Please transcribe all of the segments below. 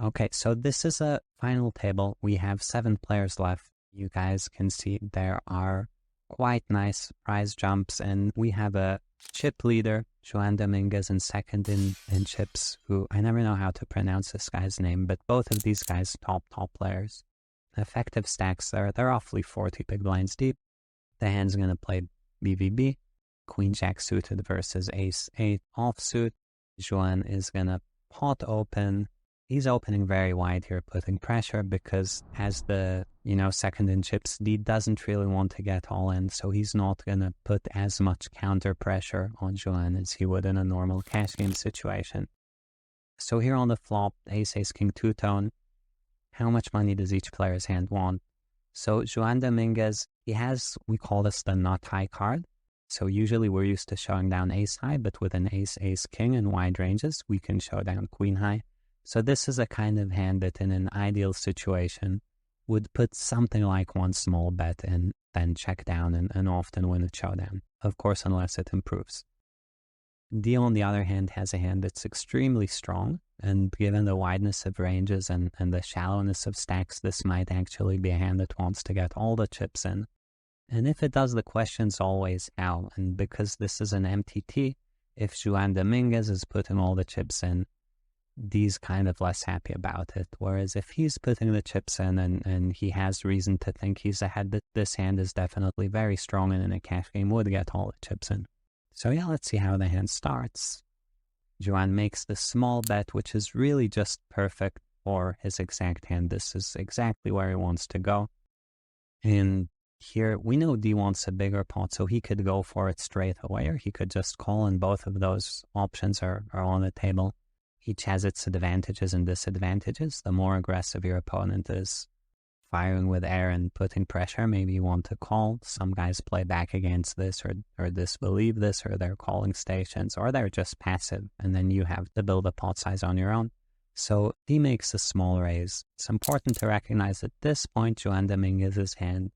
Okay, so this is a final table. We have 7 players left. You guys can see there are quite nice prize jumps, and we have a chip leader, Joan Dominguez, in second in chips, who I never know how to pronounce this guy's name, but both of these guys top players. Effective stacks, they're roughly 40 big blinds deep. The hand's going to play BVB, Queen Jack suited versus Ace 8 offsuit. Joan is going to pot open. He's opening very wide here, putting pressure because as the, second in chips, D doesn't really want to get all in, so he's not going to put as much counter pressure on Joan as he would in a normal cash game situation. So here on the flop, Ace, King two-tone. How much money does each player's hand want? So Joan Dominguez, he has, we call this the nut high card. So usually we're used to showing down ace high, but with an ace, king in wide ranges, we can show down queen high. So this is a kind of hand that in an ideal situation would put something like one small bet and then check down and often win a showdown. Of course, unless it improves. D, on the other hand, has a hand that's extremely strong, and given the wideness of ranges and the shallowness of stacks, this might actually be a hand that wants to get all the chips in. And if it does, the question's always how, and because this is an MTT, if Joan Dominguez is putting all the chips in, D's kind of less happy about it. Whereas if he's putting the chips in and he has reason to think he's ahead, that this hand is definitely very strong and in a cash game would get all the chips in. So yeah, let's see how the hand starts. Joan makes the small bet, which is really just perfect for his exact hand. This is exactly where he wants to go. And here, we know D wants a bigger pot, so he could go for it straight away, or he could just call, and both of those options are on the table. Each has its advantages and disadvantages. The more aggressive your opponent is firing with air and putting pressure, maybe you want to call. Some guys play back against this or disbelieve this, or they're calling stations, or they're just passive, and then you have to build a pot size on your own. So D makes a small raise. It's important to recognize at this point, Joan Dominguez's hand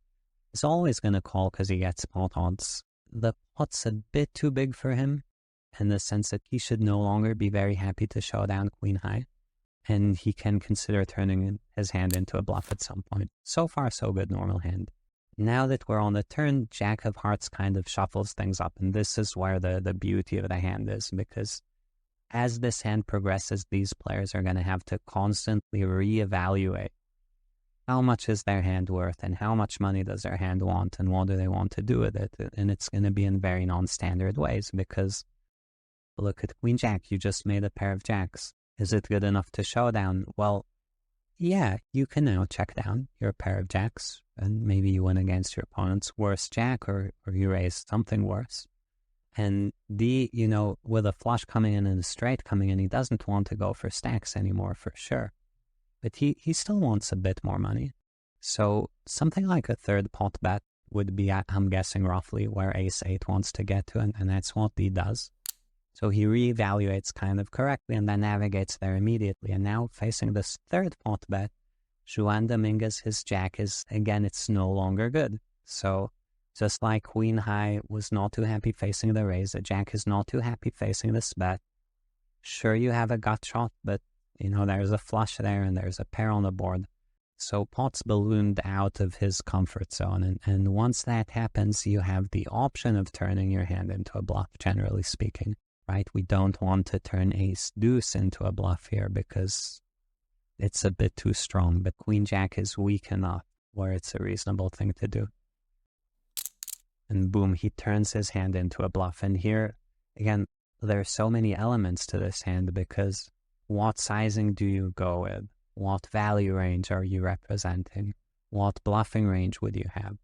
is always going to call because he gets pot odds. The pot's a bit too big for him, in the sense that he should no longer be very happy to show down queen high, and he can consider turning his hand into a bluff at some point. So far, so good, normal hand. Now that we're on the turn, Jack of Hearts kind of shuffles things up, and this is where the beauty of the hand is, because as this hand progresses, these players are going to have to constantly reevaluate how much is their hand worth and how much money does their hand want and what do they want to do with it. And it's going to be in very non-standard ways, because look at Queen Jack, you just made a pair of jacks. Is it good enough to show down? Well, yeah, you can now check down your pair of jacks, and maybe you win against your opponent's worst jack, or you raise something worse. And D, with a flush coming in and a straight coming in, he doesn't want to go for stacks anymore for sure. But he still wants a bit more money. So something like a third pot bet would be, I'm guessing, roughly where ace 8 wants to get to, and that's what D does. So he reevaluates kind of correctly and then navigates there immediately. And now facing this third pot bet, Joan Dominguez, his jack is, again, it's no longer good. So just like queen high was not too happy facing the raise, the jack is not too happy facing this bet. Sure, you have a gut shot, but there's a flush there and there's a pair on the board. So pot's ballooned out of his comfort zone. And once that happens, you have the option of turning your hand into a bluff, generally speaking, right? We don't want to turn ace deuce into a bluff here because it's a bit too strong. But queen jack is weak enough where it's a reasonable thing to do. And boom, he turns his hand into a bluff. And here, again, there's so many elements to this hand, because what sizing do you go with? What value range are you representing? What bluffing range would you have?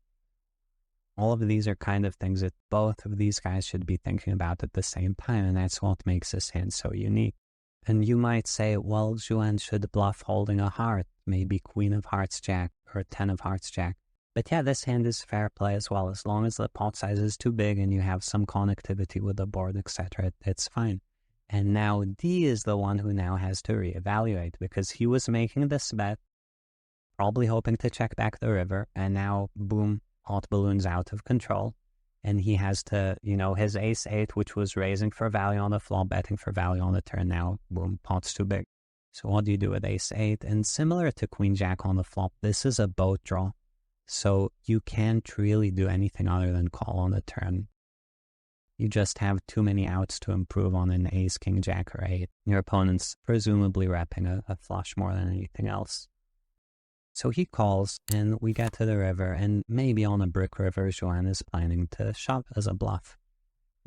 All of these are kind of things that both of these guys should be thinking about at the same time, and that's what makes this hand so unique. And you might say, well, Joan should bluff holding a heart, maybe queen of hearts jack or 10 of hearts jack. But yeah, this hand is fair play as well. As long as the pot size is too big and you have some connectivity with the board, etc., it's fine. And now D is the one who now has to reevaluate, because he was making this bet, probably hoping to check back the river, and now, boom, pot balloons out of control. And he has to, his ace 8, which was raising for value on the flop, betting for value on the turn, now, boom, pot's too big. So what do you do with ace 8? And similar to queen jack on the flop, this is a boat draw. So you can't really do anything other than call on the turn. You just have too many outs to improve on an ace, king, jack, or 8. Your opponent's presumably repping a flush more than anything else. So he calls, and we get to the river, and maybe on a brick river, Joanne is planning to shove as a bluff.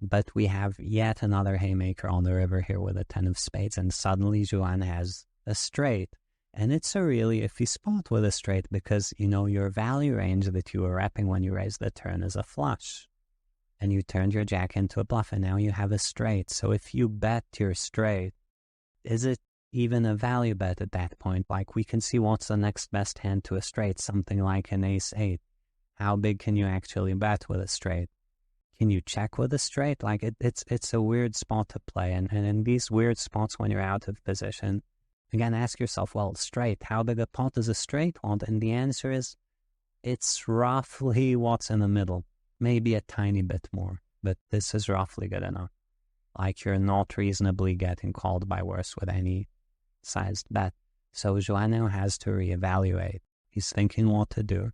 But we have yet another haymaker on the river here with a 10 of spades, and suddenly Joanne has a straight. And it's a really iffy spot with a straight because, you know, your value range that you were repping when you raised the turn is a flush. And you turned your jack into a bluff, and now you have a straight. So if you bet your straight, is it even a value bet at that point? Like, we can see what's the next best hand to a straight, something like an ace 8. How big can you actually bet with a straight? Can you check with a straight? Like, it's a weird spot to play. And in these weird spots when you're out of position, again, ask yourself, well, straight, how big a pot does a straight want? And the answer is, it's roughly what's in the middle. Maybe a tiny bit more, but this is roughly good enough. Like, you're not reasonably getting called by worse with any sized bet. So Joanne now has to reevaluate. He's thinking what to do.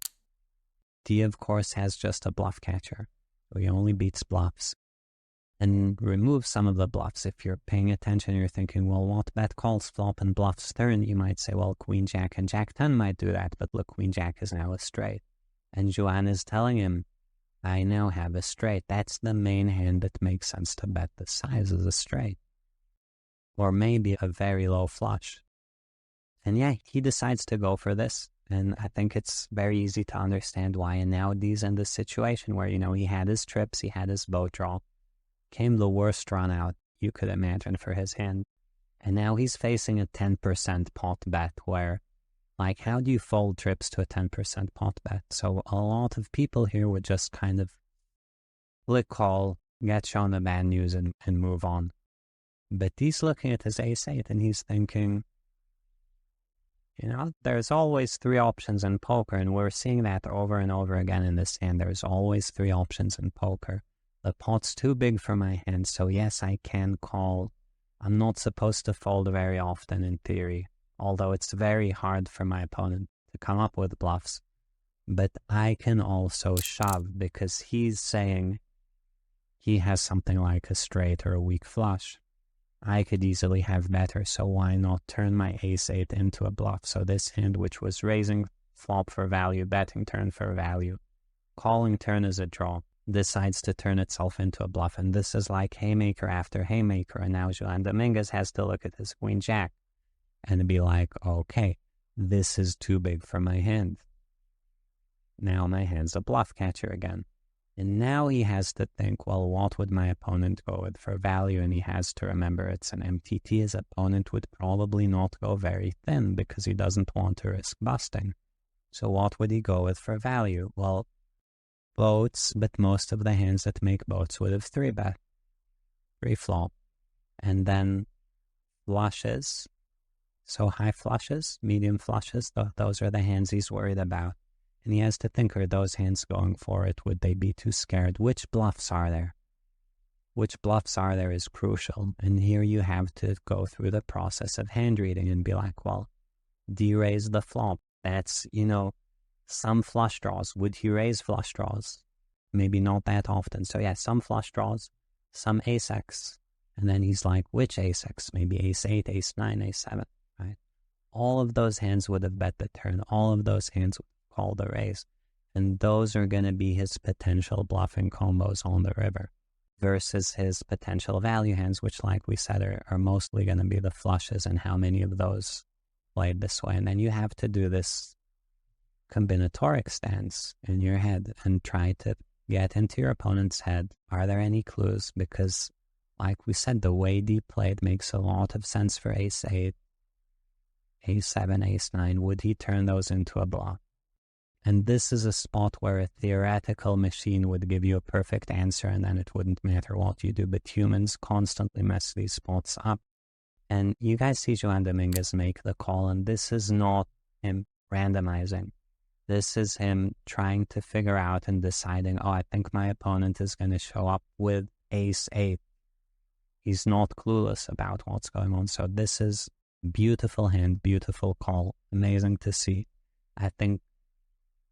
D, of course, has just a bluff catcher. So he only beats bluffs. And remove some of the bluffs. If you're paying attention, you're thinking, well, what bet calls flop and bluffs turn? You might say, well, queen jack and jack 10 might do that, but look, queen jack is now a straight. And Joanne is telling him, I now have a straight. That's the main hand that makes sense to bet the size is a straight. Or maybe a very low flush. And yeah, he decides to go for this. And I think it's very easy to understand why. And now D's in this situation where, you know, he had his trips, he had his boat draw. Came the worst run out you could imagine for his hand. And now he's facing a 10% pot bet where, like, how do you fold trips to a 10% pot bet? So a lot of people here would just kind of click call, get shown the bad news, and move on. But he's looking at his ace 8 and he's thinking, you know, there's always 3 options in poker, and we're seeing that over and over again in this hand. There's always 3 options in poker. The pot's too big for my hand, so yes, I can call. I'm not supposed to fold very often in theory, although it's very hard for my opponent to come up with bluffs. But I can also shove because he's saying he has something like a straight or a weak flush. I could easily have better, so why not turn my ace 8 into a bluff? So this hand, which was raising flop for value, betting turn for value, calling turn is a draw, decides to turn itself into a bluff. And this is like haymaker after haymaker. And now Joan Dominguez has to look at his queen jack and be like, okay, this is too big for my hand. Now my hand's a bluff catcher again. And now he has to think, well, what would my opponent go with for value? And he has to remember it's an MTT. His opponent would probably not go very thin because he doesn't want to risk busting. So what would he go with for value? Well, boats, but most of the hands that make boats would have 3-bet, 3-flop, and then flushes. So high flushes, medium flushes, those are the hands he's worried about. And he has to think, are those hands going for it? Would they be too scared? Which bluffs are there? Which bluffs are there is crucial. And here you have to go through the process of hand reading and be like, well, do you raise the flop? That's, you know, some flush draws. Would he raise flush draws? Maybe not that often. So yeah, some flush draws, some ace-x. And then he's like, which ace-x? Maybe ace 8, ace 9, ace 7, right? All of those hands would have bet the turn. All of those hands would call the raise. And those are going to be his potential bluffing combos on the river versus his potential value hands, which, like we said, are mostly going to be the flushes and how many of those played this way. And then you have to do this combinatoric stance in your head and try to get into your opponent's head. Are there any clues? Because, like we said, the way D played makes a lot of sense for ace 8, ace 7, ace 9. Would he turn those into a bluff? And this is a spot where a theoretical machine would give you a perfect answer and then it wouldn't matter what you do. But humans constantly mess these spots up. And you guys see Joan Dominguez make the call, and this is not him randomizing. This is him trying to figure out and deciding, oh, I think my opponent is going to show up with ace 8. He's not clueless about what's going on. So this is Beautiful hand, beautiful call. Amazing to see. I think,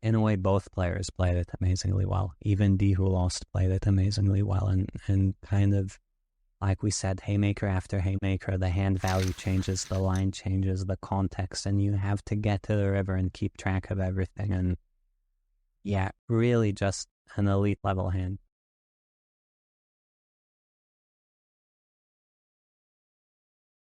in a way, both players played it amazingly well. Even D, who lost, played it amazingly well. And kind of, like we said, haymaker after haymaker, the hand value changes, the line changes, the context, and you have to get to the river and keep track of everything. And yeah, really just an elite level hand.